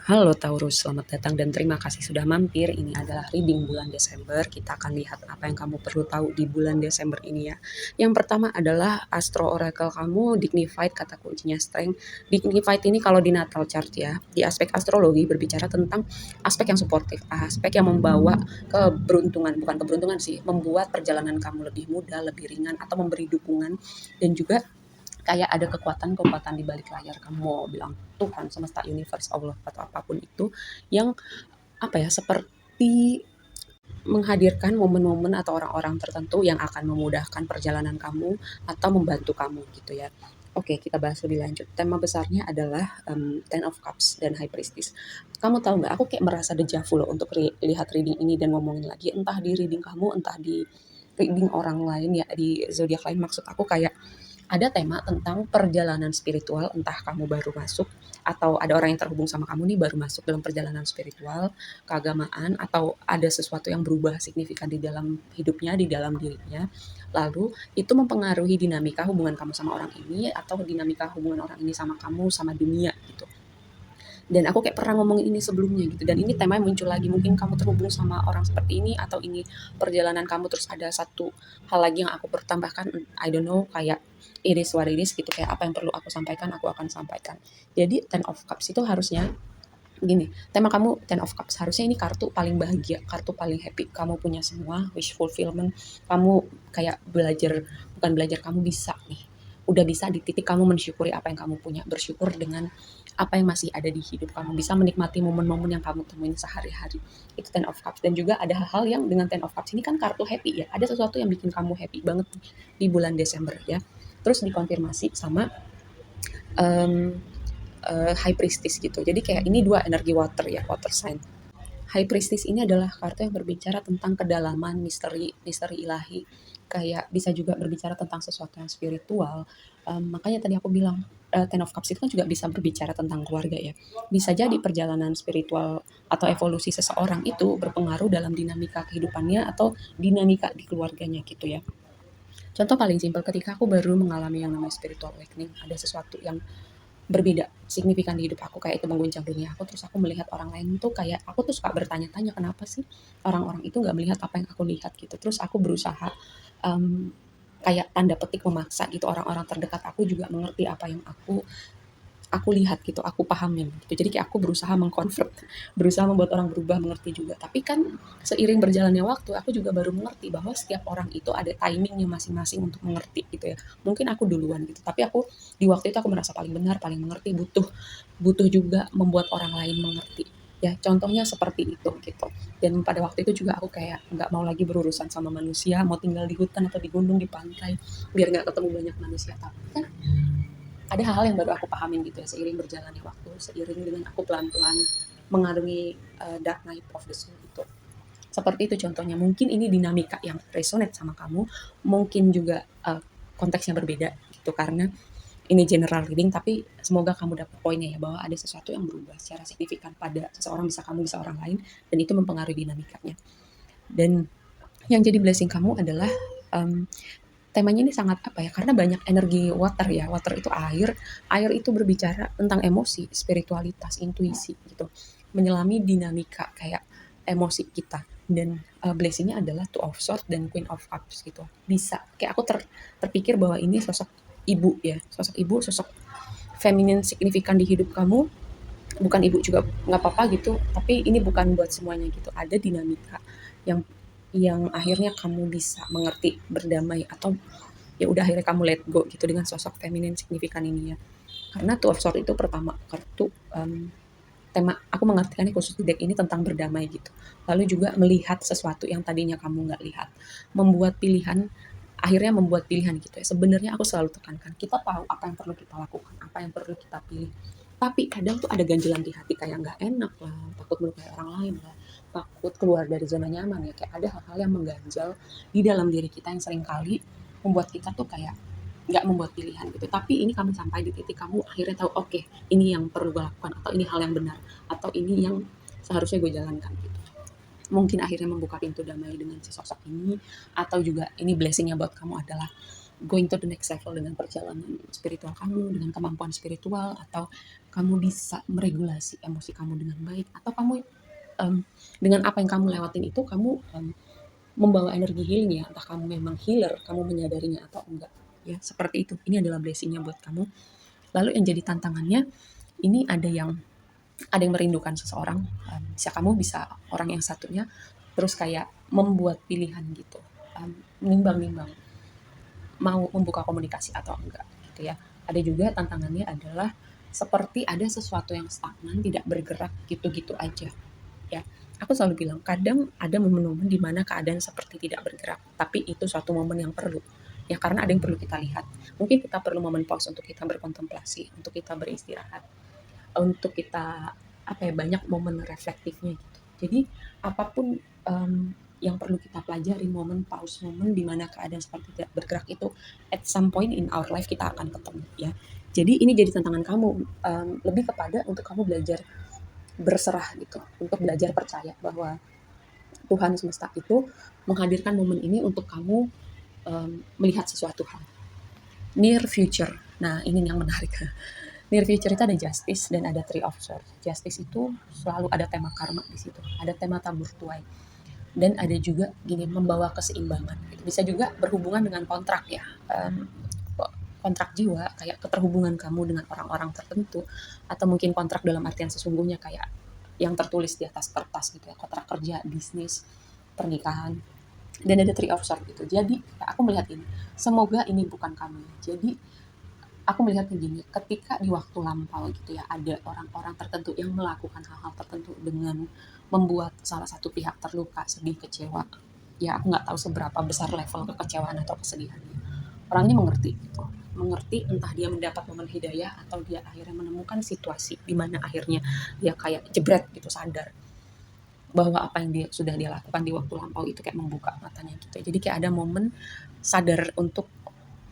Halo Taurus, selamat datang dan terima kasih sudah mampir. Ini adalah reading bulan Desember. Kita akan lihat apa yang kamu perlu tahu di bulan Desember ini ya. Yang pertama adalah Astro Oracle kamu, Dignified, kata kuncinya Strength. Dignified ini kalau di natal chart ya, di aspek astrologi berbicara tentang aspek yang suportif, aspek yang membawa keberuntungan, bukan keberuntungan sih, membuat perjalanan kamu lebih mudah, lebih ringan, atau memberi dukungan, dan juga kayak ada kekuatan-kekuatan di balik layar, kamu mau bilang Tuhan, semesta, universe, Allah, atau apapun itu yang apa ya, seperti menghadirkan momen-momen atau orang-orang tertentu yang akan memudahkan perjalanan kamu atau membantu kamu gitu ya. Oke, kita bahas lebih lanjut. Tema besarnya adalah Ten of Cups dan High Priestess. Kamu tahu nggak? Aku kayak merasa dejavu loh untuk lihat reading ini dan ngomongin lagi. Entah di reading kamu, entah di reading orang lain ya, di zodiak lain. Maksud aku kayak ada tema tentang perjalanan spiritual, entah kamu baru masuk atau ada orang yang terhubung sama kamu nih baru masuk dalam perjalanan spiritual, keagamaan, atau ada sesuatu yang berubah signifikan di dalam hidupnya, di dalam dirinya. Lalu itu mempengaruhi dinamika hubungan kamu sama orang ini atau dinamika hubungan orang ini sama kamu, sama dunia gitu. Dan aku kayak pernah ngomongin ini sebelumnya gitu, dan ini temanya muncul lagi, mungkin kamu terhubung sama orang seperti ini atau ini perjalanan kamu, terus ada satu hal lagi yang aku pertambahkan, I don't know, kayak iris waris gitu, kayak apa yang perlu aku sampaikan aku akan sampaikan. Jadi Ten of Cups itu harusnya gini, tema kamu Ten of Cups, harusnya ini kartu paling bahagia, kartu paling happy, kamu punya semua wish fulfillment, kamu kayak belajar, bukan belajar, kamu bisa nih, udah bisa di titik kamu mensyukuri apa yang kamu punya, bersyukur dengan apa yang masih ada di hidup kamu, bisa menikmati momen-momen yang kamu temuin sehari-hari. Itu Ten of Cups. Dan juga ada hal-hal yang dengan Ten of Cups ini kan kartu happy ya, ada sesuatu yang bikin kamu happy banget di bulan Desember ya. Terus dikonfirmasi sama um, High Priestess gitu. Jadi kayak ini dua energi water ya, water sign. High Priestess ini adalah kartu yang berbicara tentang kedalaman, misteri, misteri ilahi. Kayak bisa juga berbicara tentang sesuatu yang spiritual. Makanya tadi aku bilang Ten of Cups itu kan juga bisa berbicara tentang keluarga ya. Bisa jadi perjalanan spiritual atau evolusi seseorang itu berpengaruh dalam dinamika kehidupannya atau dinamika di keluarganya gitu ya. Contoh paling simpel, ketika aku baru mengalami yang namanya spiritual awakening, ada sesuatu yang berbeda signifikan di hidup aku, kayak itu mengguncang dunia aku, terus aku melihat orang lain tuh, kayak aku tuh suka bertanya-tanya kenapa sih orang-orang itu nggak melihat apa yang aku lihat gitu. Terus aku berusaha um, kayak tanda petik memaksa gitu orang-orang terdekat aku juga mengerti apa yang aku lihat gitu, aku pahamin gitu. Jadi kayak aku berusaha mengkonvert, berusaha membuat orang berubah mengerti juga. Tapi kan seiring berjalannya waktu, aku juga baru mengerti bahwa setiap orang itu ada timingnya masing-masing untuk mengerti gitu ya. Mungkin aku duluan gitu, tapi aku di waktu itu aku merasa paling benar, paling mengerti, butuh butuh juga membuat orang lain mengerti. Ya, contohnya seperti itu gitu. Dan pada waktu itu juga aku kayak nggak mau lagi berurusan sama manusia, mau tinggal di hutan atau di gunung, di pantai, biar nggak ketemu banyak manusia. Tapi kan ada hal-hal yang baru aku pahamin gitu ya, seiring berjalannya waktu, seiring dengan aku pelan-pelan mengarungi dark night of the soul itu. Seperti itu contohnya. Mungkin ini dinamika yang resonate sama kamu, mungkin juga konteksnya berbeda gitu, karena ini general reading, tapi semoga kamu dapat poinnya ya, bahwa ada sesuatu yang berubah secara signifikan pada seseorang, bisa kamu, bisa orang lain, dan itu mempengaruhi dinamikanya. Dan yang jadi blessing kamu adalah um, temanya ini sangat apa ya, karena banyak energi water ya, water itu air, air itu berbicara tentang emosi, spiritualitas, intuisi gitu, menyelami dinamika kayak emosi kita. Dan blessingnya adalah Two of Swords dan Queen of Cups gitu. Bisa kayak aku terpikir bahwa ini sosok ibu ya, sosok ibu, sosok feminin signifikan di hidup kamu. Bukan ibu juga nggak apa-apa gitu, tapi ini bukan buat semuanya gitu. Ada dinamika yang akhirnya kamu bisa mengerti, berdamai, atau ya udah akhirnya kamu let go gitu dengan sosok feminin signifikan ini ya. Karena Two of Swords itu pertama kartu, tema aku mengartikannya khusus di deck ini tentang berdamai gitu. Lalu juga melihat sesuatu yang tadinya kamu nggak lihat, membuat pilihan, akhirnya membuat pilihan gitu ya. Sebenarnya aku selalu tekankan, kita tahu apa yang perlu kita lakukan, apa yang perlu kita pilih, tapi kadang tuh ada ganjilan di hati, kayak nggak enak lah, takut melukai orang lain lah, takut keluar dari zona nyaman ya, kayak ada hal-hal yang mengganjal di dalam diri kita yang sering kali membuat kita tuh kayak nggak membuat pilihan gitu. Tapi ini kamu sampai di titik kamu akhirnya tahu, oke, ini yang perlu gue lakukan, atau ini hal yang benar, atau ini yang seharusnya gue jalankan gitu. Mungkin akhirnya membuka pintu damai dengan si sosok ini, atau juga ini blessingnya buat kamu adalah going to the next level dengan perjalanan spiritual kamu, dengan kemampuan spiritual, atau kamu bisa meregulasi emosi kamu dengan baik, atau kamu dengan apa yang kamu lewatin itu kamu membawa energi healing ya, entah kamu memang healer, kamu menyadarinya atau enggak ya, seperti itu. Ini adalah blessingnya buat kamu. Lalu yang jadi tantangannya, ini ada yang merindukan seseorang, bisa kamu, bisa orang yang satunya, terus kayak membuat pilihan gitu, menimbang-nimbang mau membuka komunikasi atau enggak gitu ya. Ada juga tantangannya adalah seperti ada sesuatu yang stagnan, tidak bergerak gitu-gitu aja ya. Aku selalu bilang, kadang ada momen-momen di mana keadaan seperti tidak bergerak, tapi itu suatu momen yang perlu. Ya karena ada yang perlu kita lihat. Mungkin kita perlu momen pause untuk kita berkontemplasi, untuk kita beristirahat, untuk kita banyak momen reflektifnya gitu. Jadi apapun yang perlu kita pelajari, momen pause, momen di mana keadaan seperti tidak bergerak itu at some point in our life kita akan ketemu ya. Jadi ini jadi tantangan kamu, lebih kepada untuk kamu belajar berserah gitu, untuk belajar percaya bahwa Tuhan semesta itu menghadirkan momen ini untuk kamu melihat sesuatu hal near future. Nah ini yang menarik. Near future itu ada justice dan ada tree of swords. Justice itu selalu ada tema karma di situ, ada tema tabur tuai, dan ada juga gini, membawa keseimbangan. Gitu. Bisa juga berhubungan dengan kontrak ya, kontrak jiwa, kayak keterhubungan kamu dengan orang-orang tertentu, atau mungkin kontrak dalam artian sesungguhnya kayak yang tertulis di atas kertas gitu ya, kontrak kerja, bisnis, pernikahan, dan ada tree of swords gitu. Jadi aku melihat ini, semoga ini bukan kamu. Jadi aku melihatnya gini, ketika di waktu lampau gitu ya, ada orang-orang tertentu yang melakukan hal-hal tertentu dengan membuat salah satu pihak terluka, sedih, kecewa. Ya aku nggak tahu seberapa besar level kekecewaan atau kesedihannya. Orang ini mengerti gitu. Mengerti, entah dia mendapat momen hidayah atau dia akhirnya menemukan situasi di mana akhirnya dia kayak jebret gitu, sadar bahwa apa yang sudah dia lakukan di waktu lampau itu kayak membuka matanya gitu. Jadi kayak ada momen sadar untuk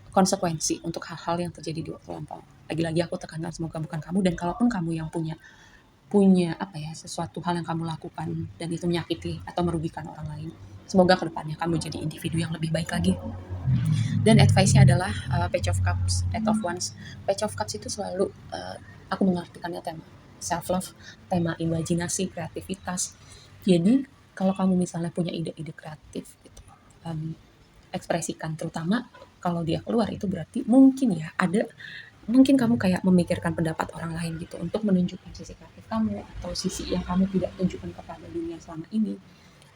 konsekuensi untuk hal-hal yang terjadi di waktu lampau. Lagi-lagi aku tekankan semoga bukan kamu, dan kalaupun kamu yang punya punya sesuatu hal yang kamu lakukan dan itu menyakiti atau merugikan orang lain, semoga kedepannya kamu jadi individu yang lebih baik lagi. Dan advice-nya adalah Page of Cups, Eight of Wands. Page of Cups itu selalu aku mengartikannya tema self love, tema imajinasi, kreativitas. Jadi kalau kamu misalnya punya ide-ide kreatif gitu, ekspresikan, terutama kalau dia keluar itu berarti mungkin kamu kayak memikirkan pendapat orang lain gitu untuk menunjukkan sisi kreatif kamu atau sisi yang kamu tidak tunjukkan kepada dunia selama ini.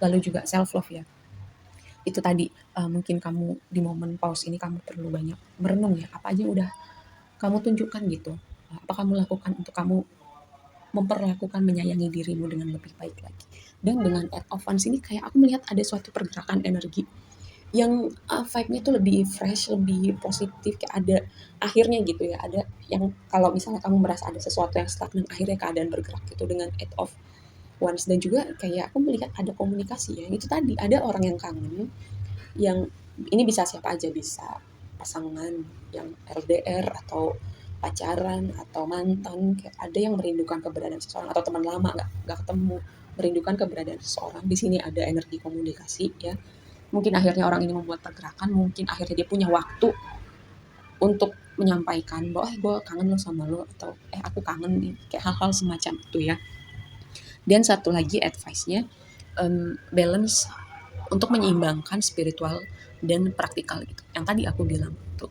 Lalu juga self love ya, itu tadi mungkin kamu di momen pause ini kamu perlu banyak merenung ya, apa aja yang udah kamu tunjukkan gitu, apa kamu lakukan untuk kamu memperlakukan, menyayangi dirimu dengan lebih baik lagi. Dan dengan Eight of Wands ini kayak aku melihat ada suatu pergerakan energi yang vibe-nya tuh lebih fresh, lebih positif, kayak ada akhirnya gitu ya, ada yang kalau misalnya kamu merasa ada sesuatu yang stagnan, akhirnya keadaan bergerak gitu dengan Eight of Wands. Dan juga kayak aku melihat ada komunikasi ya, itu tadi ada orang yang kangen, yang ini bisa siapa aja, bisa pasangan yang LDR atau pacaran atau mantan, kayak ada yang merindukan keberadaan seseorang atau teman lama nggak ketemu, merindukan keberadaan seseorang. Di sini ada energi komunikasi ya, mungkin akhirnya orang ini membuat pergerakan, mungkin akhirnya dia punya waktu untuk menyampaikan bahwa gue kangen lo sama lo, atau aku kangen nih, kayak hal-hal semacam itu ya. Dan satu lagi advice-nya, balance untuk menyeimbangkan spiritual dan praktikal gitu. Yang tadi aku bilang tuh,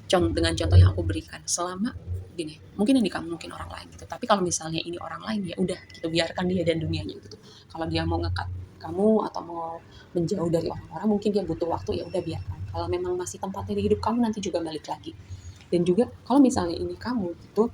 dengan contoh yang aku berikan, selama gini, mungkin ini kamu, mungkin orang lain gitu. Tapi kalau misalnya ini orang lain ya udah gitu, biarkan dia dan dunianya gitu. Kalau dia mau ngekat kamu atau mau menjauh dari orang-orang, mungkin dia butuh waktu, ya udah biarkan. Kalau memang masih tempatnya di hidup kamu, nanti juga balik lagi. Dan juga kalau misalnya ini kamu gitu,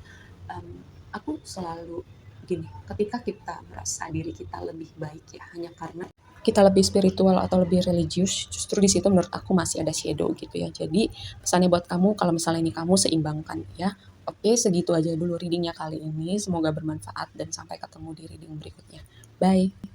aku selalu gini, ketika kita merasa diri kita lebih baik ya hanya karena kita lebih spiritual atau lebih religius, justru di situ menurut aku masih ada shadow gitu ya. Jadi pesannya buat kamu, kalau misalnya ini kamu seimbangkan ya. Oke, segitu aja dulu readingnya kali ini. Semoga bermanfaat dan sampai ketemu di reading berikutnya. Bye.